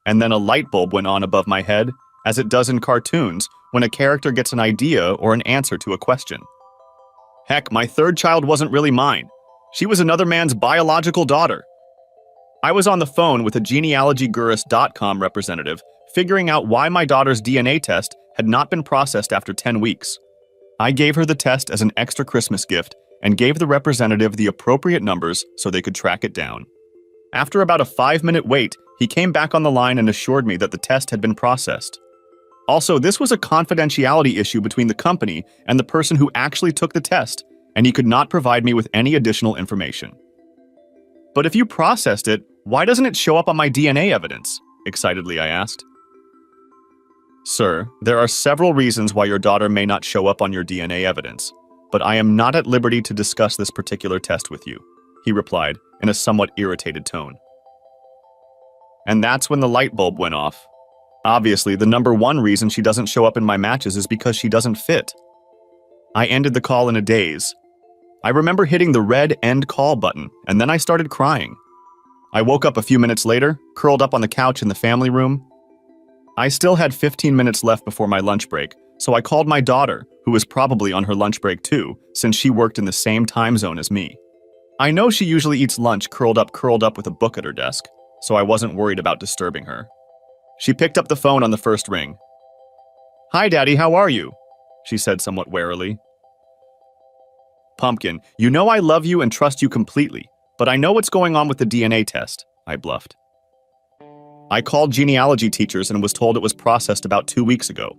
And then a light bulb went on above my head, as it does in cartoons when a character gets an idea or an answer to a question. Heck, my third child wasn't really mine. She was another man's biological daughter. I was on the phone with a genealogygurus.com representative, figuring out why my daughter's DNA test had not been processed after 10 weeks. I gave her the test as an extra Christmas gift and gave the representative the appropriate numbers so they could track it down. After about a 5-minute wait, he came back on the line and assured me that the test had been processed. Also, this was a confidentiality issue between the company and the person who actually took the test, and he could not provide me with any additional information. But if you processed it, why doesn't it show up on my DNA evidence? Excitedly, I asked. Sir, there are several reasons why your daughter may not show up on your DNA evidence, but I am not at liberty to discuss this particular test with you, he replied in a somewhat irritated tone. And that's when the light bulb went off. Obviously, the number one reason she doesn't show up in my matches is because she doesn't fit. I ended the call in a daze. I remember hitting the red end call button, and then I started crying. I woke up a few minutes later, curled up on the couch in the family room. I still had 15 minutes left before my lunch break, so I called my daughter, who was probably on her lunch break too, since she worked in the same time zone as me. I know she usually eats lunch curled up with a book at her desk, so I wasn't worried about disturbing her. She picked up the phone on the first ring. "Hi, Daddy, how are you?" she said somewhat warily. "Pumpkin, you know I love you and trust you completely, but I know what's going on with the DNA test," I bluffed. "I called genealogy teachers and was told it was processed about 2 weeks ago."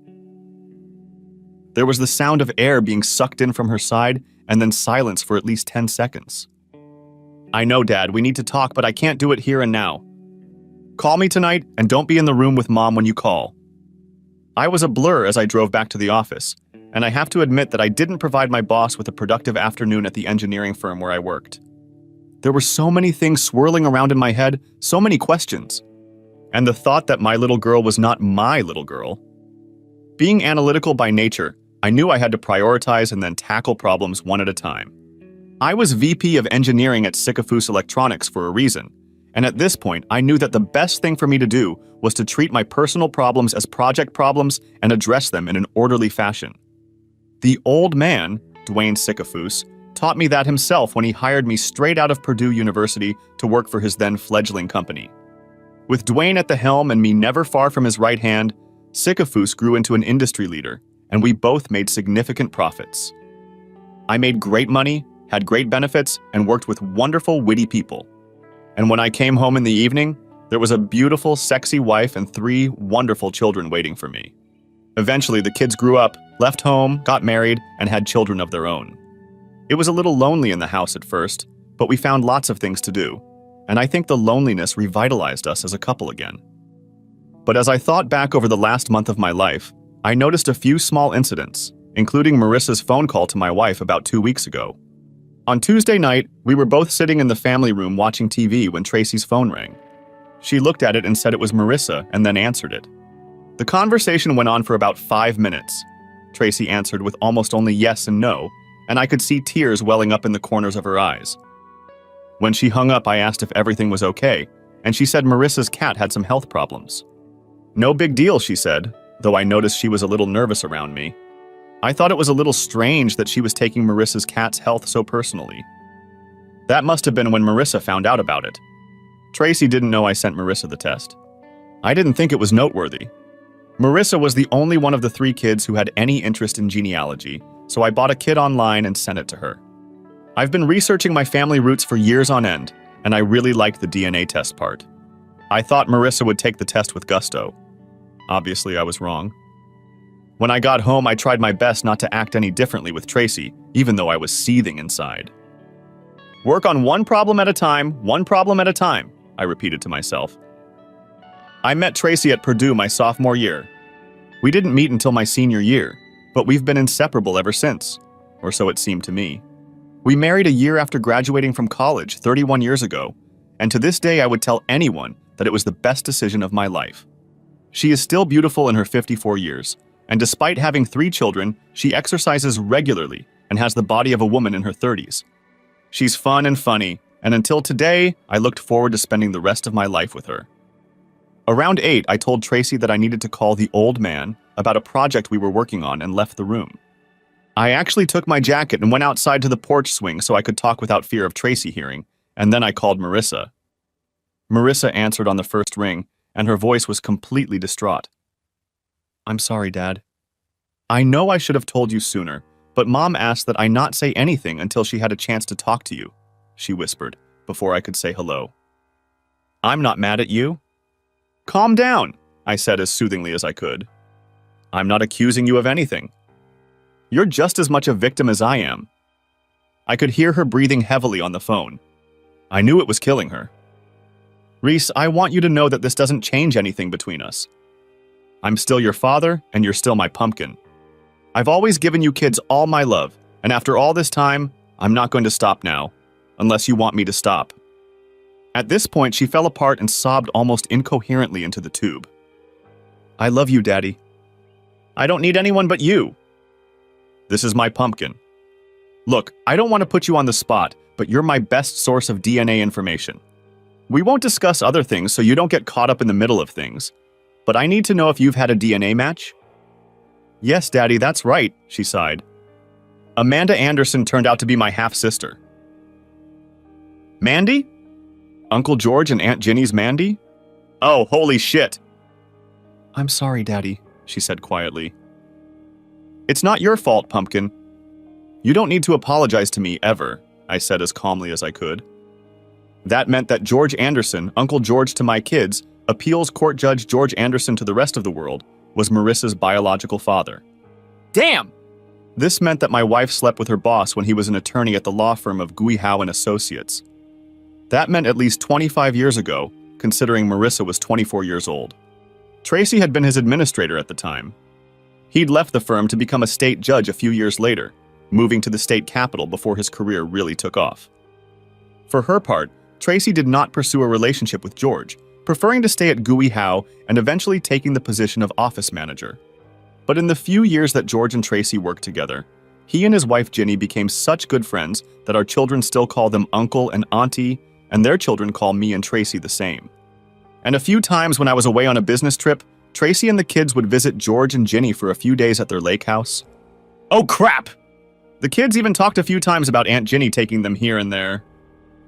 There was the sound of air being sucked in from her side and then silence for at least 10 seconds. "I know, Dad, we need to talk, but I can't do it here and now. Call me tonight and don't be in the room with Mom when you call." I was a blur as I drove back to the office, and I have to admit that I didn't provide my boss with a productive afternoon at the engineering firm where I worked. There were so many things swirling around in my head, so many questions. And the thought that my little girl was not my little girl. Being analytical by nature, I knew I had to prioritize and then tackle problems one at a time. I was VP of engineering at Sycophus Electronics for a reason, and at this point, I knew that the best thing for me to do was to treat my personal problems as project problems and address them in an orderly fashion. The old man, Dwayne Sycophus, taught me that himself when he hired me straight out of Purdue University to work for his then fledgling company. With Dwayne at the helm and me never far from his right hand, Sycophus grew into an industry leader, and we both made significant profits. I made great money, had great benefits, and worked with wonderful, witty people. And when I came home in the evening, there was a beautiful, sexy wife and 3 wonderful children waiting for me. Eventually, the kids grew up, left home, got married, and had children of their own. It was a little lonely in the house at first, but we found lots of things to do, and I think the loneliness revitalized us as a couple again. But as I thought back over the last month of my life, I noticed a few small incidents, including Marissa's phone call to my wife about 2 weeks ago. On Tuesday night, we were both sitting in the family room watching TV when Tracy's phone rang. She looked at it and said it was Marissa and then answered it. The conversation went on for about 5 minutes. Tracy answered with almost only yes and no, and I could see tears welling up in the corners of her eyes. When she hung up, I asked if everything was okay, and she said Marissa's cat had some health problems. "No big deal," she said, though I noticed she was a little nervous around me. I thought it was a little strange that she was taking Marissa's cat's health so personally. That must have been when Marissa found out about it. Tracy didn't know I sent Marissa the test. I didn't think it was noteworthy. Marissa was the only one of the 3 kids who had any interest in genealogy, so I bought a kit online and sent it to her. I've been researching my family roots for years on end, and I really liked the DNA test part. I thought Marissa would take the test with gusto. Obviously, I was wrong. When I got home, I tried my best not to act any differently with Tracy, even though I was seething inside. "Work on one problem at a time, I repeated to myself. I met Tracy at Purdue my sophomore year. We didn't meet until my senior year, but we've been inseparable ever since, or so it seemed to me. We married a year after graduating from college 31 years ago, and to this day I would tell anyone that it was the best decision of my life. She is still beautiful in her 54 years, and despite having 3 children, she exercises regularly and has the body of a woman in her 30s. She's fun and funny, and until today, I looked forward to spending the rest of my life with her. Around 8, I told Tracy that I needed to call the old man about a project we were working on and left the room. I actually took my jacket and went outside to the porch swing so I could talk without fear of Tracy hearing, and then I called Marissa. Marissa answered on the first ring, and her voice was completely distraught. "I'm sorry, Dad. I know I should have told you sooner, but Mom asked that I not say anything until she had a chance to talk to you," she whispered, before I could say hello. "I'm not mad at you." "Calm down," I said as soothingly as I could. "I'm not accusing you of anything. You're just as much a victim as I am." I could hear her breathing heavily on the phone. I knew it was killing her. "Reese, I want you to know that this doesn't change anything between us. I'm still your father, and you're still my pumpkin. I've always given you kids all my love, and after all this time, I'm not going to stop now, unless you want me to stop." At this point, she fell apart and sobbed almost incoherently into the tube. "I love you, Daddy. I don't need anyone but you. This is my pumpkin. Look, I don't want to put you on the spot, but you're my best source of DNA information. We won't discuss other things so you don't get caught up in the middle of things, but I need to know if you've had a DNA match." "Yes, Daddy, that's right," she sighed. "Amanda Anderson turned out to be my half-sister." "Mandy? Uncle George and Aunt Ginny's Mandy? Oh, holy shit!" "I'm sorry, Daddy," she said quietly. "It's not your fault, Pumpkin. You don't need to apologize to me, ever," I said as calmly as I could. That meant that George Anderson, Uncle George to my kids, appeals court judge George Anderson to the rest of the world, was Marissa's biological father. Damn! This meant that my wife slept with her boss when he was an attorney at the law firm of Gui Howe and Associates. That meant at least 25 years ago, considering Marissa was 24 years old. Tracy had been his administrator at the time. He'd left the firm to become a state judge a few years later, moving to the state capital before his career really took off. For her part, Tracy did not pursue a relationship with George, preferring to stay at Gui Howe and eventually taking the position of office manager. But in the few years that George and Tracy worked together, he and his wife Ginny became such good friends that our children still call them uncle and auntie, and their children call me and Tracy the same. And a few times when I was away on a business trip, Tracy and the kids would visit George and Ginny for a few days at their lake house. Oh crap! The kids even talked a few times about Aunt Ginny taking them here and there.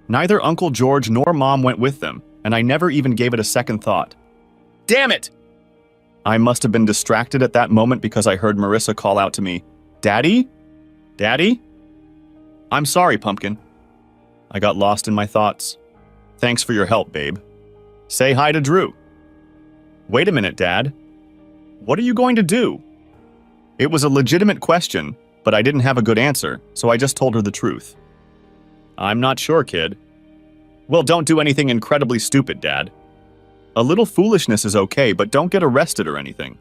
Neither Uncle George nor Mom went with them, and I never even gave it a second thought. Damn it! I must have been distracted at that moment because I heard Marissa call out to me, "Daddy? Daddy?" "I'm sorry, Pumpkin." I got lost in my thoughts. "Thanks for your help, babe. Say hi to Drew." "Wait a minute, Dad. What are you going to do?" It was a legitimate question, but I didn't have a good answer, so I just told her the truth. "I'm not sure, kid." "Well, don't do anything incredibly stupid, Dad. A little foolishness is okay, but don't get arrested or anything."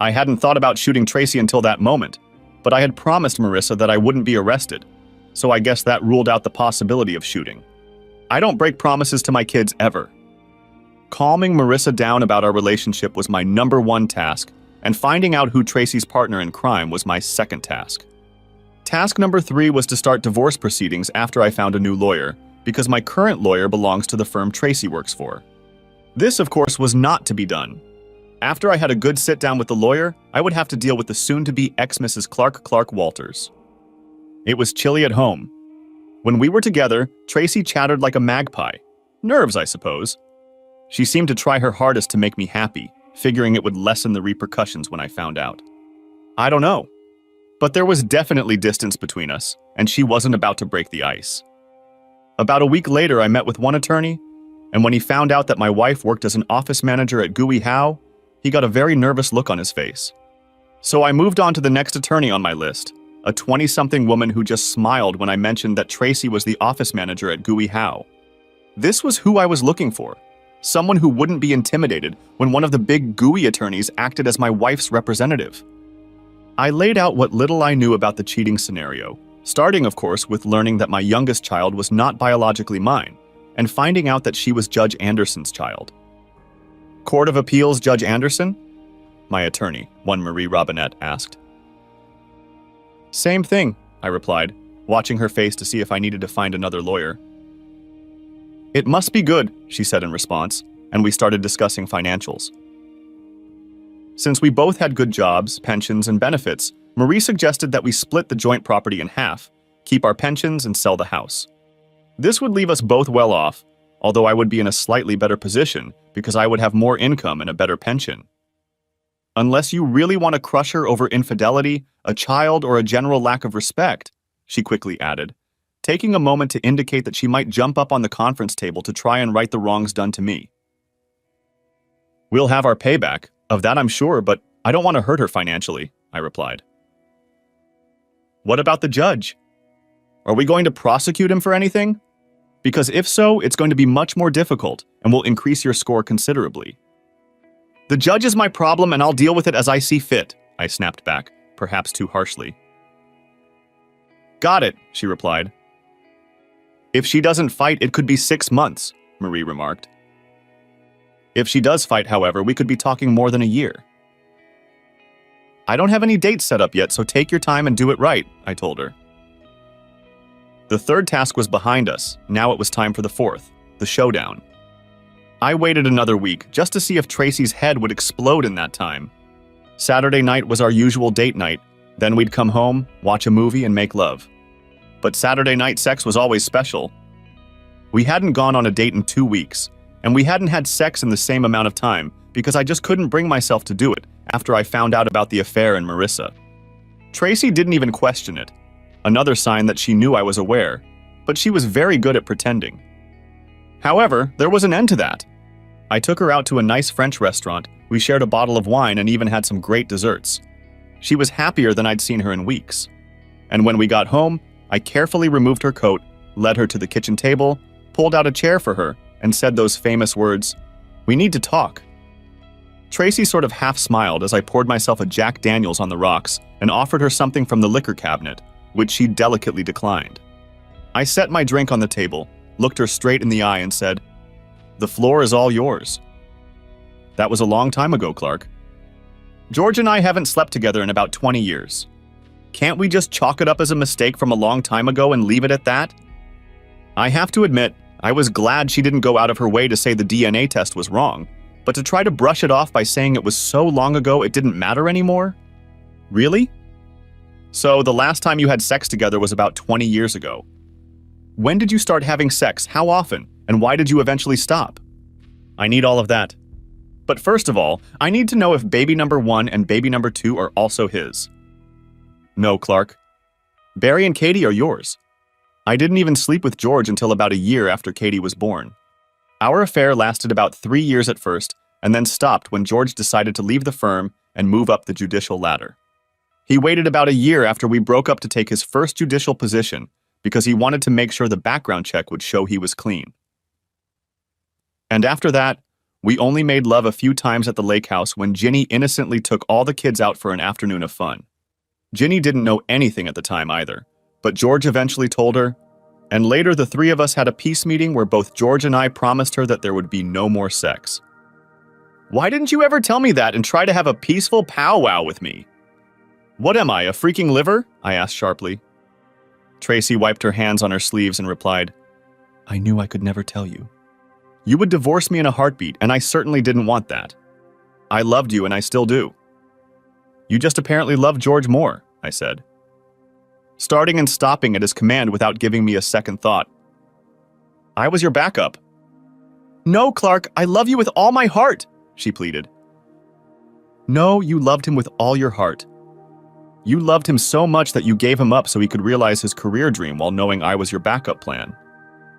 I hadn't thought about shooting Tracy until that moment, but I had promised Marissa that I wouldn't be arrested, so I guess that ruled out the possibility of shooting. I don't break promises to my kids ever. Calming Marissa down about our relationship was my #1 task, and finding out who Tracy's partner in crime was my second task. Task number 3 was to start divorce proceedings after I found a new lawyer, because my current lawyer belongs to the firm Tracy works for. This, of course, was not to be done. After I had a good sit-down with the lawyer, I would have to deal with the soon-to-be ex-Mrs. Clark Walters. It was chilly at home. When we were together, Tracy chattered like a magpie. Nerves, I suppose. She seemed to try her hardest to make me happy, figuring it would lessen the repercussions when I found out. I don't know. But there was definitely distance between us, and she wasn't about to break the ice. About a week later, I met with one attorney, and when he found out that my wife worked as an office manager at Gui Howe, he got a very nervous look on his face. So I moved on to the next attorney on my list, a 20-something woman who just smiled when I mentioned that Tracy was the office manager at Gui Howe. This was who I was looking for, someone who wouldn't be intimidated when one of the big Gui attorneys acted as my wife's representative. I laid out what little I knew about the cheating scenario, starting, of course, with learning that my youngest child was not biologically mine, and finding out that she was Judge Anderson's child. "Court of Appeals Judge Anderson?" my attorney, one Marie Robinette, asked. "Same thing," I replied, watching her face to see if I needed to find another lawyer. "It must be good," she said in response, and we started discussing financials. Since we both had good jobs, pensions, and benefits, Marie suggested that we split the joint property in half, keep our pensions, and sell the house. This would leave us both well off, although I would be in a slightly better position because I would have more income and a better pension. Unless you really want to crush her over infidelity, a child, or a general lack of respect, she quickly added, taking a moment to indicate that she might jump up on the conference table to try and right the wrongs done to me. We'll have our payback, of that I'm sure, but I don't want to hurt her financially, I replied. What about the judge? Are we going to prosecute him for anything? Because if so, it's going to be much more difficult and will increase your score considerably. The judge is my problem and I'll deal with it as I see fit, I snapped back, perhaps too harshly. Got it, she replied. If she doesn't fight, it could be 6 months, Marie remarked. If she does fight, however, we could be talking more than a year. I don't have any dates set up yet, so take your time and do it right, I told her. The third task was behind us. Now it was time for the fourth, the showdown. I waited another week just to see if Tracy's head would explode in that time. Saturday night was our usual date night. Then we'd come home, watch a movie, and make love. But Saturday night sex was always special. We hadn't gone on a date in 2 weeks, and we hadn't had sex in the same amount of time because I just couldn't bring myself to do it after I found out about the affair in Marissa. Tracy didn't even question it, another sign that she knew I was aware, but she was very good at pretending. However, there was an end to that. I took her out to a nice French restaurant, we shared a bottle of wine and even had some great desserts. She was happier than I'd seen her in weeks. And when we got home, I carefully removed her coat, led her to the kitchen table, pulled out a chair for her, and said those famous words, "We need to talk." Tracy sort of half smiled as I poured myself a Jack Daniels on the rocks and offered her something from the liquor cabinet, which she delicately declined. I set my drink on the table, looked her straight in the eye and said, "The floor is all yours." That was a long time ago, Clark. George and I haven't slept together in about 20 years. Can't we just chalk it up as a mistake from a long time ago and leave it at that? I have to admit, I was glad she didn't go out of her way to say the DNA test was wrong, but to try to brush it off by saying it was so long ago it didn't matter anymore? Really? So the last time you had sex together was about 20 years ago. When did you start having sex? How often? And why did you eventually stop? I need all of that. But first of all, I need to know if baby number 1 and baby number 2 are also his. No, Clark. Barry and Katie are yours. I didn't even sleep with George until about a year after Katie was born. Our affair lasted about 3 years at first, and then stopped when George decided to leave the firm and move up the judicial ladder. He waited about a year after we broke up to take his first judicial position because he wanted to make sure the background check would show he was clean. And after that, we only made love a few times at the lake house when Ginny innocently took all the kids out for an afternoon of fun. Ginny didn't know anything at the time either, but George eventually told her, and later the three of us had a peace meeting where both George and I promised her that there would be no more sex. Why didn't you ever tell me that and try to have a peaceful powwow with me? What am I, a freaking liver? I asked sharply. Tracy wiped her hands on her sleeves and replied, I knew I could never tell you. You would divorce me in a heartbeat, and I certainly didn't want that. I loved you, and I still do. You just apparently love George more, I said, starting and stopping at his command without giving me a second thought. I was your backup. No, Clark, I love you with all my heart, she pleaded. No, you loved him with all your heart. You loved him so much that you gave him up so he could realize his career dream while knowing I was your backup plan.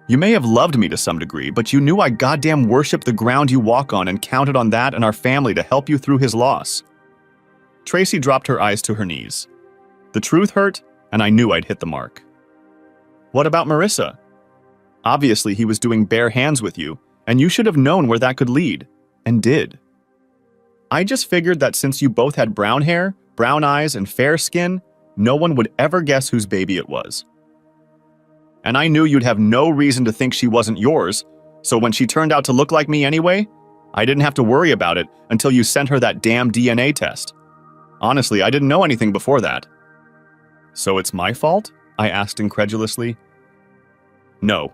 You may have loved me to some degree, but you knew I goddamn worshipped the ground you walk on and counted on that and our family to help you through his loss. Tracy dropped her eyes to her knees. The truth hurt, and I knew I'd hit the mark. What about Marissa? Obviously, he was doing bare hands with you, and you should have known where that could lead, and did. I just figured that since you both had brown hair, brown eyes, and fair skin, no one would ever guess whose baby it was. And I knew you'd have no reason to think she wasn't yours, so when she turned out to look like me anyway, I didn't have to worry about it until you sent her that damn DNA test. Honestly, I didn't know anything before that. So it's my fault? I asked incredulously. No.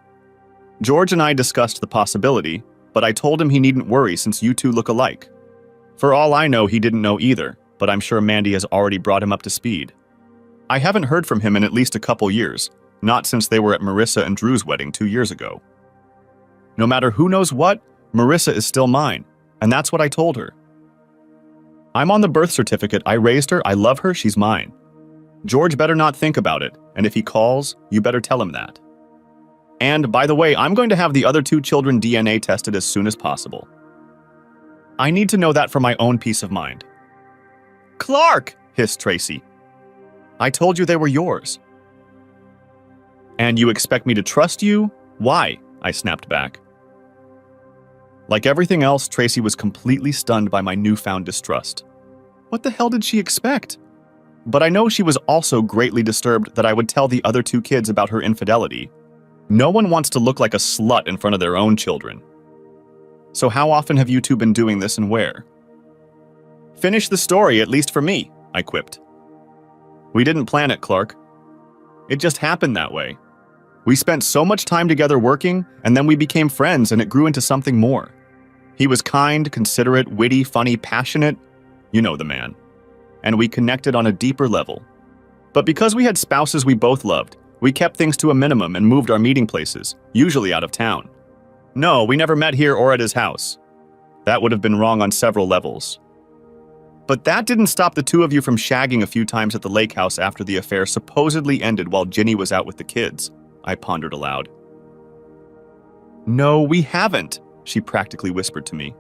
George and I discussed the possibility, but I told him he needn't worry since you two look alike. For all I know, he didn't know either, but I'm sure Mandy has already brought him up to speed. I haven't heard from him in at least a couple years, not since they were at Marissa and Drew's wedding 2 years ago. No matter who knows what, Marissa is still mine, and that's what I told her. I'm on the birth certificate. I raised her, I love her, she's mine. George better not think about it, and if he calls, you better tell him that. And, by the way, I'm going to have the other 2 children DNA tested as soon as possible. I need to know that for my own peace of mind. Clark! Hissed Tracy. I told you they were yours. And you expect me to trust you? Why? I snapped back. Like everything else, Tracy was completely stunned by my newfound distrust. What the hell did she expect? But I know she was also greatly disturbed that I would tell the other 2 kids about her infidelity. No one wants to look like a slut in front of their own children. So how often have you 2 been doing this and where? Finish the story, at least for me, I quipped. We didn't plan it, Clark. It just happened that way. We spent so much time together working, and then we became friends and it grew into something more. He was kind, considerate, witty, funny, passionate. You know the man. And we connected on a deeper level. But because we had spouses we both loved, we kept things to a minimum and moved our meeting places, usually out of town. No, we never met here or at his house. That would have been wrong on several levels. But that didn't stop the 2 of you from shagging a few times at the lake house after the affair supposedly ended while Ginny was out with the kids, I pondered aloud. No, we haven't, she practically whispered to me.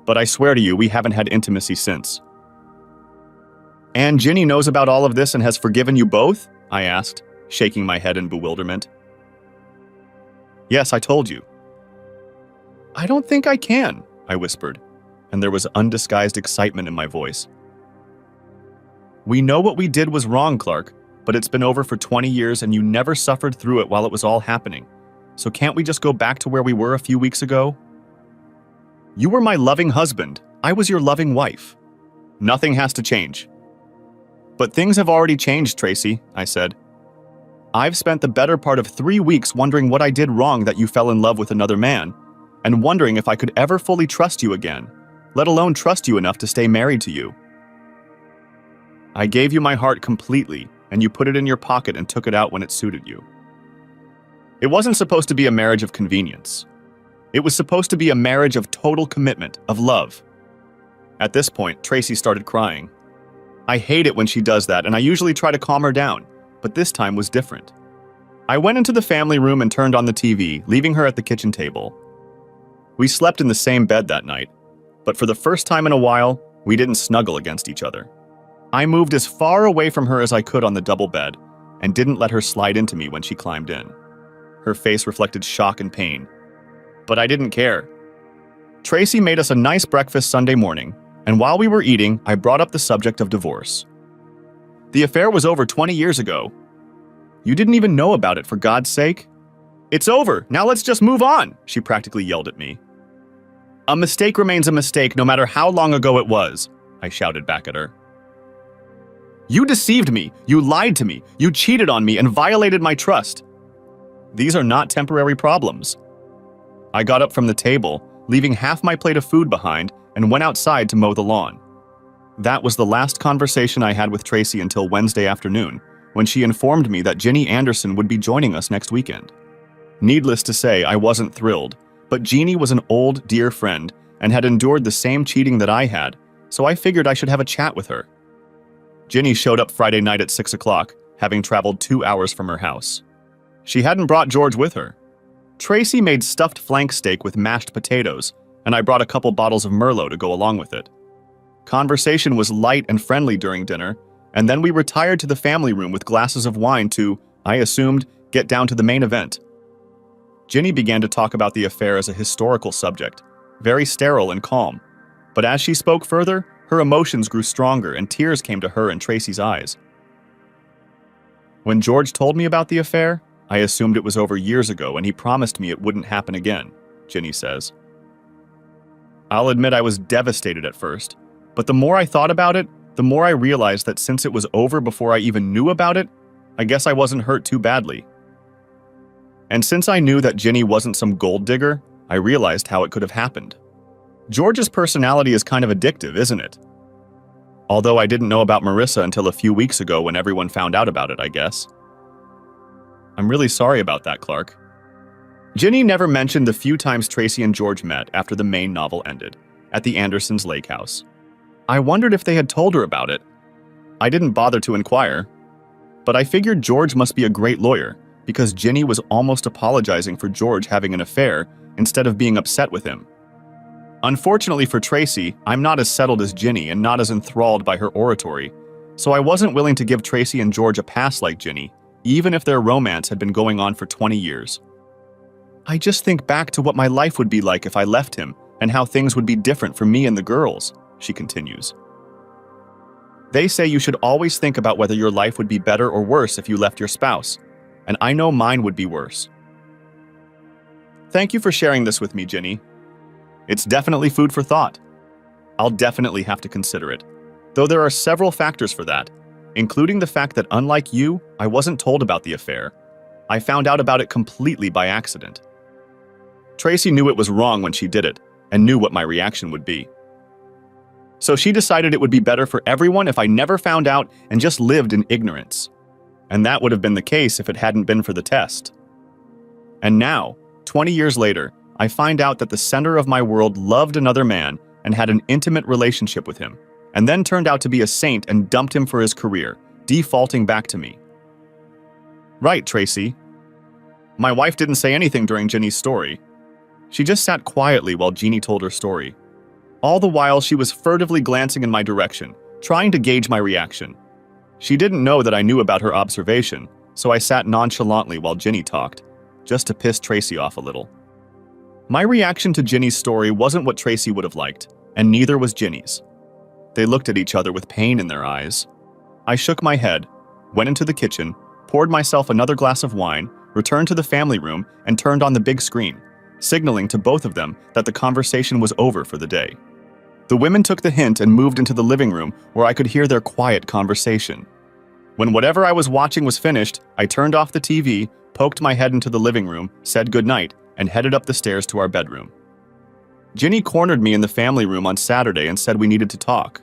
But I swear to you, we haven't had intimacy since. And Ginny knows about all of this and has forgiven you both? I asked, shaking my head in bewilderment. Yes, I told you. I don't think I can, I whispered, and there was undisguised excitement in my voice. We know what we did was wrong, Clark, but it's been over for 20 years and you never suffered through it while it was all happening. So can't we just go back to where we were a few weeks ago? You were my loving husband. I was your loving wife. Nothing has to change. But things have already changed, Tracy, I said. I've spent the better part of 3 weeks wondering what I did wrong that you fell in love with another man, and wondering if I could ever fully trust you again, let alone trust you enough to stay married to you. I gave you my heart completely, and you put it in your pocket and took it out when it suited you. It wasn't supposed to be a marriage of convenience. It was supposed to be a marriage of total commitment, of love. At this point, Tracy started crying. I hate it when she does that, and I usually try to calm her down, but this time was different. I went into the family room and turned on the TV, leaving her at the kitchen table. We slept in the same bed that night, but for the first time in a while, we didn't snuggle against each other. I moved as far away from her as I could on the double bed, and didn't let her slide into me when she climbed in. Her face reflected shock and pain. But I didn't care. Tracy made us a nice breakfast Sunday morning, and while we were eating, I brought up the subject of divorce. The affair was over 20 years ago. You didn't even know about it, for God's sake. It's over, now let's just move on, she practically yelled at me. A mistake remains a mistake no matter how long ago it was, I shouted back at her. You deceived me, you lied to me, you cheated on me and violated my trust. These are not temporary problems. I got up from the table, leaving half my plate of food behind, and went outside to mow the lawn. That was the last conversation I had with Tracy until Wednesday afternoon, when she informed me that Ginny Anderson would be joining us next weekend. Needless to say, I wasn't thrilled, but Jeannie was an old, dear friend and had endured the same cheating that I had, so I figured I should have a chat with her. Ginny showed up Friday night at 6 o'clock, having traveled 2 hours from her house. She hadn't brought George with her. Tracy made stuffed flank steak with mashed potatoes, and I brought a couple bottles of Merlot to go along with it. Conversation was light and friendly during dinner, and then we retired to the family room with glasses of wine to, I assumed, get down to the main event. Ginny began to talk about the affair as a historical subject, very sterile and calm. But as she spoke further, her emotions grew stronger and tears came to her and Tracy's eyes. When George told me about the affair, I assumed it was over years ago and he promised me it wouldn't happen again, Ginny says. I'll admit I was devastated at first, but the more I thought about it, the more I realized that since it was over before I even knew about it, I guess I wasn't hurt too badly. And since I knew that Ginny wasn't some gold digger, I realized how it could have happened. George's personality is kind of addictive, isn't it? Although I didn't know about Marissa until a few weeks ago when everyone found out about it, I guess. I'm really sorry about that, Clark. Ginny never mentioned the few times Tracy and George met after the main novel ended, at the Andersons' lake house. I wondered if they had told her about it. I didn't bother to inquire, but I figured George must be a great lawyer because Ginny was almost apologizing for George having an affair instead of being upset with him. Unfortunately for Tracy, I'm not as settled as Ginny and not as enthralled by her oratory, so I wasn't willing to give Tracy and George a pass like Ginny, even if their romance had been going on for 20 years. I just think back to what my life would be like if I left him and how things would be different for me and the girls, she continues. They say you should always think about whether your life would be better or worse if you left your spouse, and I know mine would be worse. Thank you for sharing this with me, Ginny. It's definitely food for thought. I'll definitely have to consider it, though there are several factors for that, including the fact that unlike you, I wasn't told about the affair. I found out about it completely by accident. Tracy knew it was wrong when she did it, and knew what my reaction would be. So she decided it would be better for everyone if I never found out and just lived in ignorance. And that would have been the case if it hadn't been for the test. And now, 20 years later, I find out that the center of my world loved another man and had an intimate relationship with him, and then turned out to be a saint and dumped him for his career, defaulting back to me. Right, Tracy. My wife didn't say anything during Ginny's story. She just sat quietly while Jeannie told her story. All the while, she was furtively glancing in my direction, trying to gauge my reaction. She didn't know that I knew about her observation, so I sat nonchalantly while Ginny talked, just to piss Tracy off a little. My reaction to Ginny's story wasn't what Tracy would have liked, and neither was Ginny's. They looked at each other with pain in their eyes. I shook my head, went into the kitchen, poured myself another glass of wine, returned to the family room, and turned on the big screen, signaling to both of them that the conversation was over for the day. The women took the hint and moved into the living room where I could hear their quiet conversation. When whatever I was watching was finished, I turned off the TV, poked my head into the living room, said goodnight, and headed up the stairs to our bedroom. Ginny cornered me in the family room on Saturday and said we needed to talk.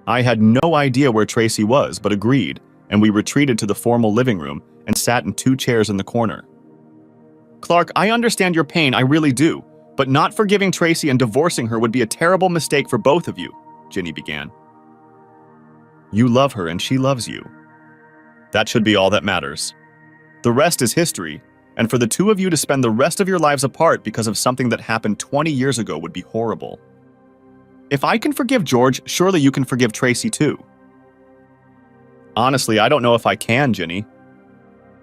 I had no idea where Tracy was, but agreed, and we retreated to the formal living room and sat in 2 chairs in the corner. Clark, I understand your pain, I really do, but not forgiving Tracy and divorcing her would be a terrible mistake for both of you, Ginny began. You love her and she loves you. That should be all that matters. The rest is history, and for the two of you to spend the rest of your lives apart because of something that happened 20 years ago would be horrible. If I can forgive George, surely you can forgive Tracy too. Honestly, I don't know if I can, Ginny.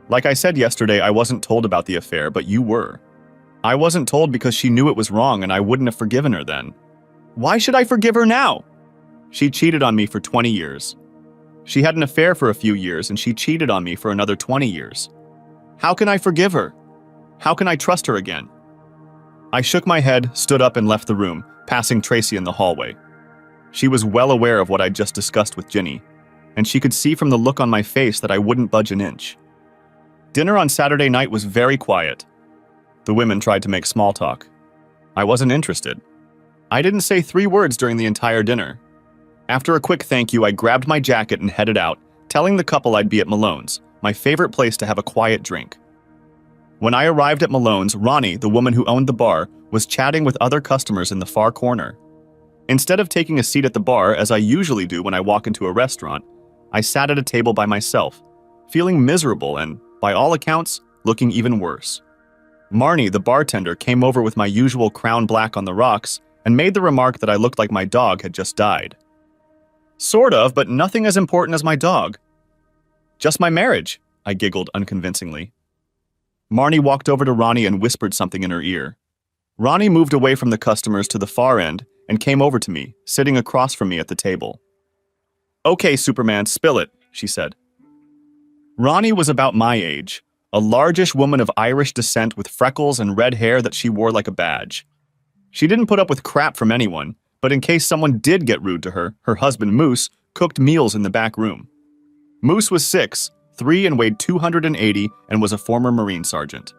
Like I said yesterday, I wasn't told about the affair, but you were. I wasn't told because she knew it was wrong and I wouldn't have forgiven her then. Why should I forgive her now? She cheated on me for 20 years. She had an affair for a few years and she cheated on me for another 20 years. How can I forgive her? How can I trust her again? I shook my head, stood up and left the room, passing Tracy in the hallway. She was well aware of what I'd just discussed with Ginny, and she could see from the look on my face that I wouldn't budge an inch. Dinner on Saturday night was very quiet. The women tried to make small talk. I wasn't interested. I didn't say 3 words during the entire dinner. After a quick thank you, I grabbed my jacket and headed out, telling the couple I'd be at Malone's, my favorite place to have a quiet drink. When I arrived at Malone's, Ronnie, the woman who owned the bar, was chatting with other customers in the far corner. Instead of taking a seat at the bar, as I usually do when I walk into a restaurant, I sat at a table by myself, feeling miserable and, by all accounts, looking even worse. Marnie, the bartender, came over with my usual Crown Black on the rocks and made the remark that I looked like my dog had just died. Sort of, but nothing as important as my dog. Just my marriage, I giggled unconvincingly. Marnie walked over to Ronnie and whispered something in her ear. Ronnie moved away from the customers to the far end and came over to me, sitting across from me at the table. Okay, Superman, spill it, she said. Ronnie was about my age, a largish woman of Irish descent with freckles and red hair that she wore like a badge. She didn't put up with crap from anyone, but in case someone did get rude to her, her husband Moose cooked meals in the back room. Moose was 6'3" and weighed 280 and was a former Marine sergeant.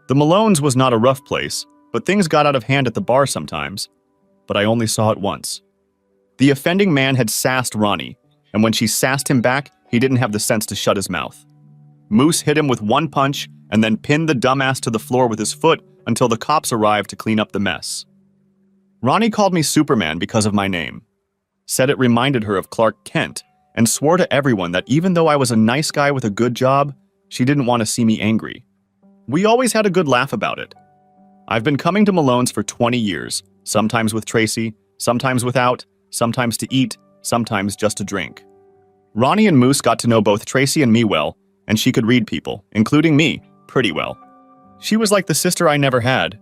The Malone's was not a rough place, But things got out of hand at the bar sometimes, but I only saw it once. The offending man had sassed Ronnie, and when she sassed him back, he didn't have the sense to shut his mouth. Moose hit him with one punch and then pinned the dumbass to the floor with his foot until the cops arrived to clean up the mess. Ronnie called me Superman because of my name, said it reminded her of Clark Kent, and swore to everyone that even though I was a nice guy with a good job, she didn't want to see me angry. We always had a good laugh about it. I've been coming to Malone's for 20 years, sometimes with Tracy, sometimes without, sometimes to eat, sometimes just to drink. Ronnie and Moose got to know both Tracy and me well, and she could read people, including me, pretty well. She was like the sister I never had.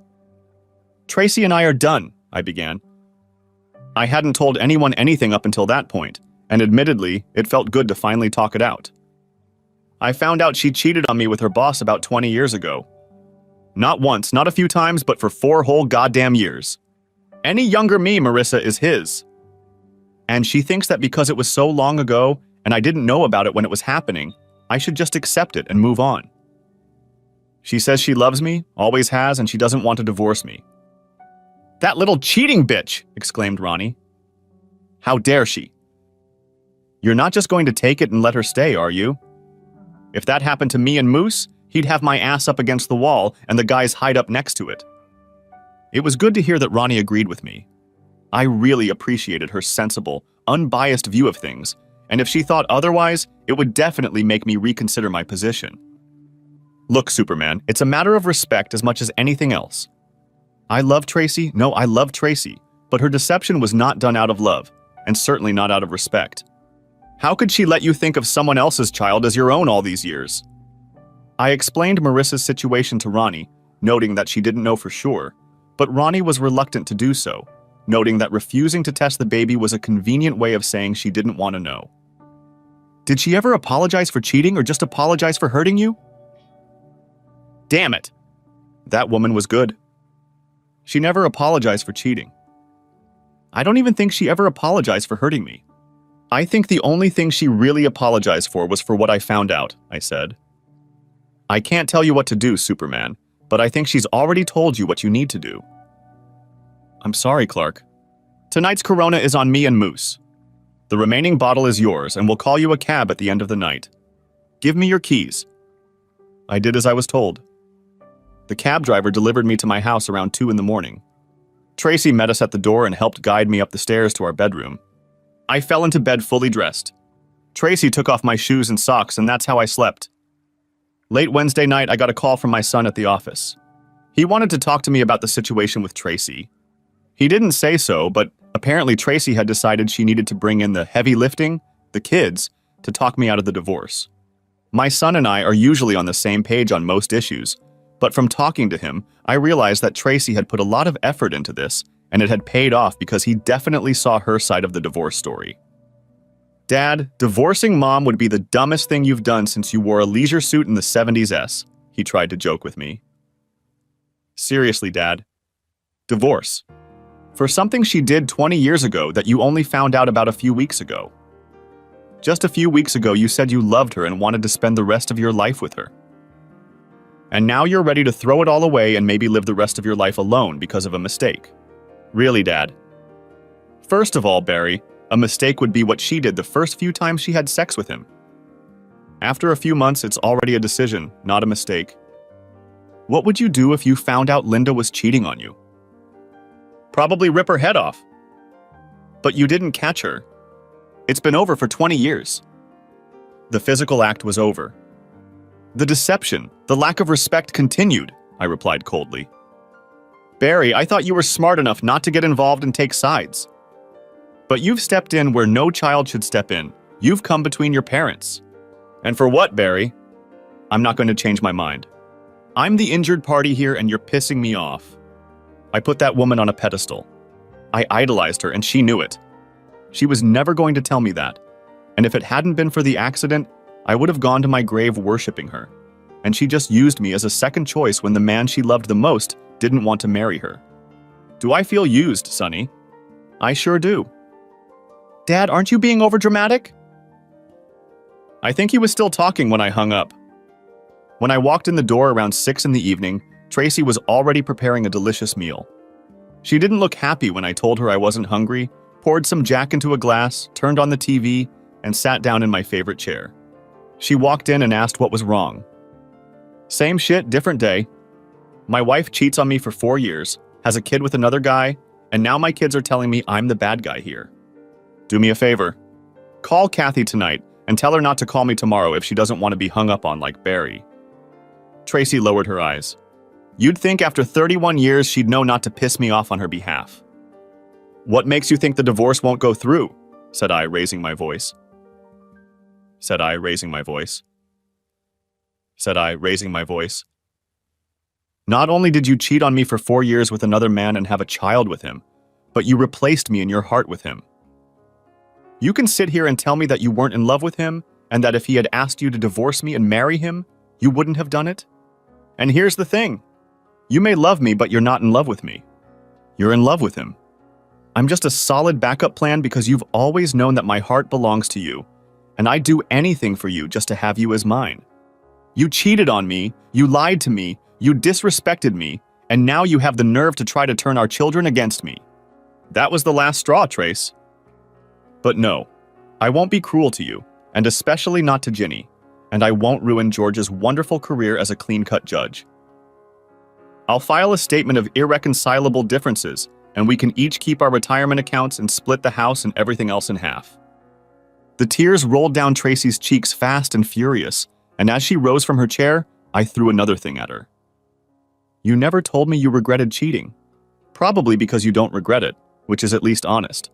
Tracy and I are done, I began. I hadn't told anyone anything up until that point, and admittedly, it felt good to finally talk it out. I found out she cheated on me with her boss about 20 years ago. Not once, not a few times, but for 4 whole goddamn years. Any younger me, Marissa, is his. And she thinks that because it was so long ago, and I didn't know about it when it was happening, I should just accept it and move on. She says she loves me, always has, and she doesn't want to divorce me. That little cheating bitch, exclaimed Ronnie. How dare she? You're not just going to take it and let her stay, are you? If that happened to me and Moose, he'd have my ass up against the wall and the guys hide up next to it. It was good to hear that Ronnie agreed with me. I really appreciated her sensible, unbiased view of things, and if she thought otherwise, it would definitely make me reconsider my position. Look, Superman, it's a matter of respect as much as anything else. I love Tracy, but her deception was not done out of love, and certainly not out of respect. How could she let you think of someone else's child as your own all these years? I explained Marissa's situation to Ronnie, noting that she didn't know for sure, but Ronnie was reluctant to do so, noting that refusing to test the baby was a convenient way of saying she didn't want to know. Did she ever apologize for cheating or just apologize for hurting you? Damn it! That woman was good. She never apologized for cheating. I don't even think she ever apologized for hurting me. I think the only thing she really apologized for was for what I found out, I said. I can't tell you what to do, Superman, but I think she's already told you what you need to do. I'm sorry, Clark. Tonight's Corona is on me and Moose. The remaining bottle is yours, and we'll call you a cab at the end of the night. Give me your keys. I did as I was told. The cab driver delivered me to my house around 2 in the morning. Tracy met us at the door and helped guide me up the stairs to our bedroom. I fell into bed fully dressed. Tracy took off my shoes and socks, and that's how I slept. Late Wednesday night, I got a call from my son at the office. He wanted to talk to me about the situation with Tracy. He didn't say so, but apparently Tracy had decided she needed to bring in the heavy lifting, the kids, to talk me out of the divorce. My son and I are usually on the same page on most issues, but from talking to him, I realized that Tracy had put a lot of effort into this, and it had paid off because he definitely saw her side of the divorce story. Dad, divorcing Mom would be the dumbest thing you've done since you wore a leisure suit in the 70s, he tried to joke with me. Seriously, Dad. Divorce. For something she did 20 years ago that you only found out about a few weeks ago. Just a few weeks ago, you said you loved her and wanted to spend the rest of your life with her. And now you're ready to throw it all away and maybe live the rest of your life alone because of a mistake. Really, Dad? First of all, Barry, a mistake would be what she did the first few times she had sex with him. After a few months, it's already a decision, not a mistake. What would you do if you found out Linda was cheating on you? Probably rip her head off. But you didn't catch her. It's been over for 20 years. The physical act was over. The deception, the lack of respect continued, I replied coldly. Barry, I thought you were smart enough not to get involved and take sides. But you've stepped in where no child should step in. You've come between your parents. And for what, Barry? I'm not going to change my mind. I'm the injured party here and you're pissing me off. I put that woman on a pedestal. I idolized her and she knew it. She was never going to tell me that. And if it hadn't been for the accident, I would have gone to my grave worshiping her. And she just used me as a second choice when the man she loved the most didn't want to marry her. Do I feel used, Sonny? I sure do. Dad, aren't you being overdramatic? I think he was still talking when I hung up. When I walked in the door around 6 in the evening, Tracy was already preparing a delicious meal. She didn't look happy when I told her I wasn't hungry, poured some Jack into a glass, turned on the TV, and sat down in my favorite chair. She walked in and asked what was wrong. Same shit, different day. My wife cheats on me for 4 years, has a kid with another guy, and now my kids are telling me I'm the bad guy here. Do me a favor. Call Kathy tonight and tell her not to call me tomorrow if she doesn't want to be hung up on like Barry. Tracy lowered her eyes. You'd think after 31 years she'd know not to piss me off on her behalf. What makes you think the divorce won't go through? Said I, raising my voice. Said I, raising my voice. Said I, raising my voice. Not only did you cheat on me for 4 years with another man and have a child with him, but you replaced me in your heart with him. You can sit here and tell me that you weren't in love with him and that if he had asked you to divorce me and marry him, you wouldn't have done it? And here's the thing. You may love me, but you're not in love with me. You're in love with him. I'm just a solid backup plan because you've always known that my heart belongs to you, and I'd do anything for you just to have you as mine. You cheated on me, you lied to me, you disrespected me, and now you have the nerve to try to turn our children against me. That was the last straw, Trace. But no, I won't be cruel to you, and especially not to Ginny, and I won't ruin George's wonderful career as a clean-cut judge. I'll file a statement of irreconcilable differences, and we can each keep our retirement accounts and split the house and everything else in half. The tears rolled down Tracy's cheeks fast and furious, and as she rose from her chair, I threw another thing at her. You never told me you regretted cheating. Probably because you don't regret it, which is at least honest.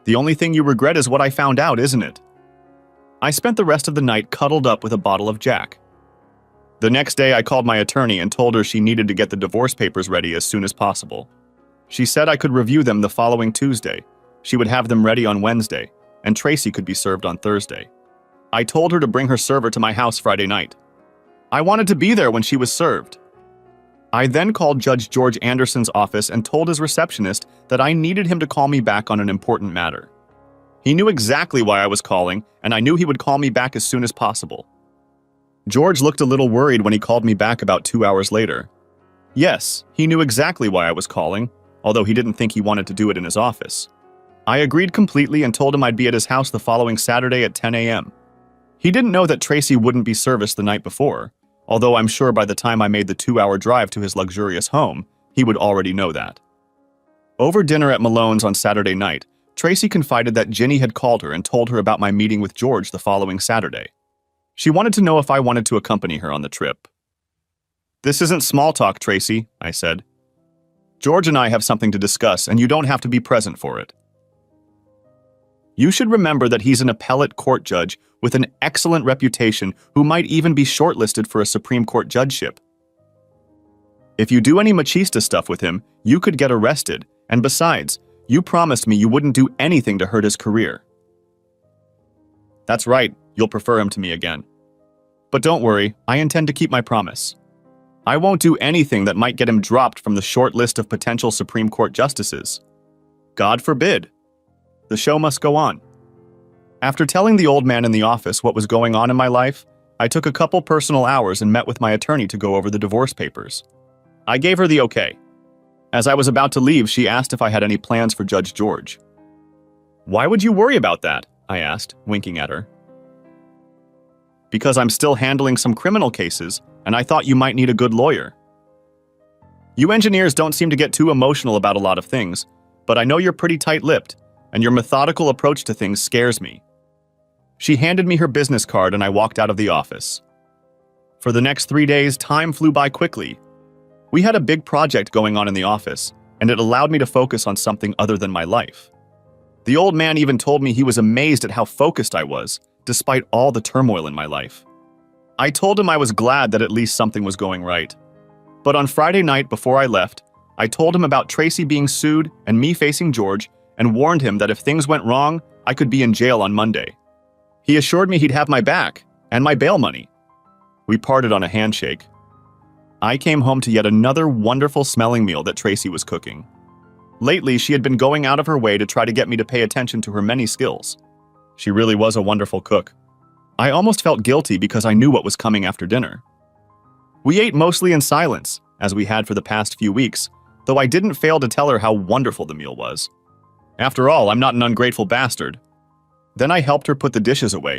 The only thing you regret is what I found out, isn't it? I spent the rest of the night cuddled up with a bottle of Jack. The next day, I called my attorney and told her she needed to get the divorce papers ready as soon as possible. She said I could review them the following Tuesday. She would have them ready on Wednesday, and Tracy could be served on Thursday. I told her to bring her server to my house Friday night. I wanted to be there when she was served. I then called Judge George Anderson's office and told his receptionist that I needed him to call me back on an important matter. He knew exactly why I was calling, and I knew he would call me back as soon as possible. George looked a little worried when he called me back about 2 hours later. Yes, he knew exactly why I was calling, although he didn't think he wanted to do it in his office. I agreed completely and told him I'd be at his house the following Saturday at 10 a.m. He didn't know that Tracy wouldn't be serviced the night before, although I'm sure by the time I made the 2-hour drive to his luxurious home, he would already know that. Over dinner at Malone's on Saturday night, Tracy confided that Ginny had called her and told her about my meeting with George the following Saturday. She wanted to know if I wanted to accompany her on the trip. This isn't small talk, Tracy, I said. George and I have something to discuss, and you don't have to be present for it. You should remember that he's an appellate court judge with an excellent reputation who might even be shortlisted for a Supreme Court judgeship. If you do any machista stuff with him, you could get arrested, and besides, you promised me you wouldn't do anything to hurt his career. That's right, you'll prefer him to me again. But don't worry, I intend to keep my promise. I won't do anything that might get him dropped from the short list of potential Supreme Court justices. God forbid. The show must go on. After telling the old man in the office what was going on in my life, I took a couple personal hours and met with my attorney to go over the divorce papers. I gave her the okay. As I was about to leave, she asked if I had any plans for Judge George. Why would you worry about that? I asked, winking at her. Because I'm still handling some criminal cases, and I thought you might need a good lawyer. You engineers don't seem to get too emotional about a lot of things, but I know you're pretty tight-lipped, and your methodical approach to things scares me. She handed me her business card and I walked out of the office. For the next 3 days, time flew by quickly. We had a big project going on in the office, and it allowed me to focus on something other than my life. The old man even told me he was amazed at how focused I was, despite all the turmoil in my life. I told him I was glad that at least something was going right. But on Friday night before I left, I told him about Tracy being sued and me facing George, and warned him that if things went wrong, I could be in jail on Monday. He assured me he'd have my back, and my bail money. We parted on a handshake. I came home to yet another wonderful smelling meal that Tracy was cooking. Lately, she had been going out of her way to try to get me to pay attention to her many skills. She really was a wonderful cook. I almost felt guilty because I knew what was coming after dinner. We ate mostly in silence, as we had for the past few weeks, though I didn't fail to tell her how wonderful the meal was. After all, I'm not an ungrateful bastard. Then I helped her put the dishes away,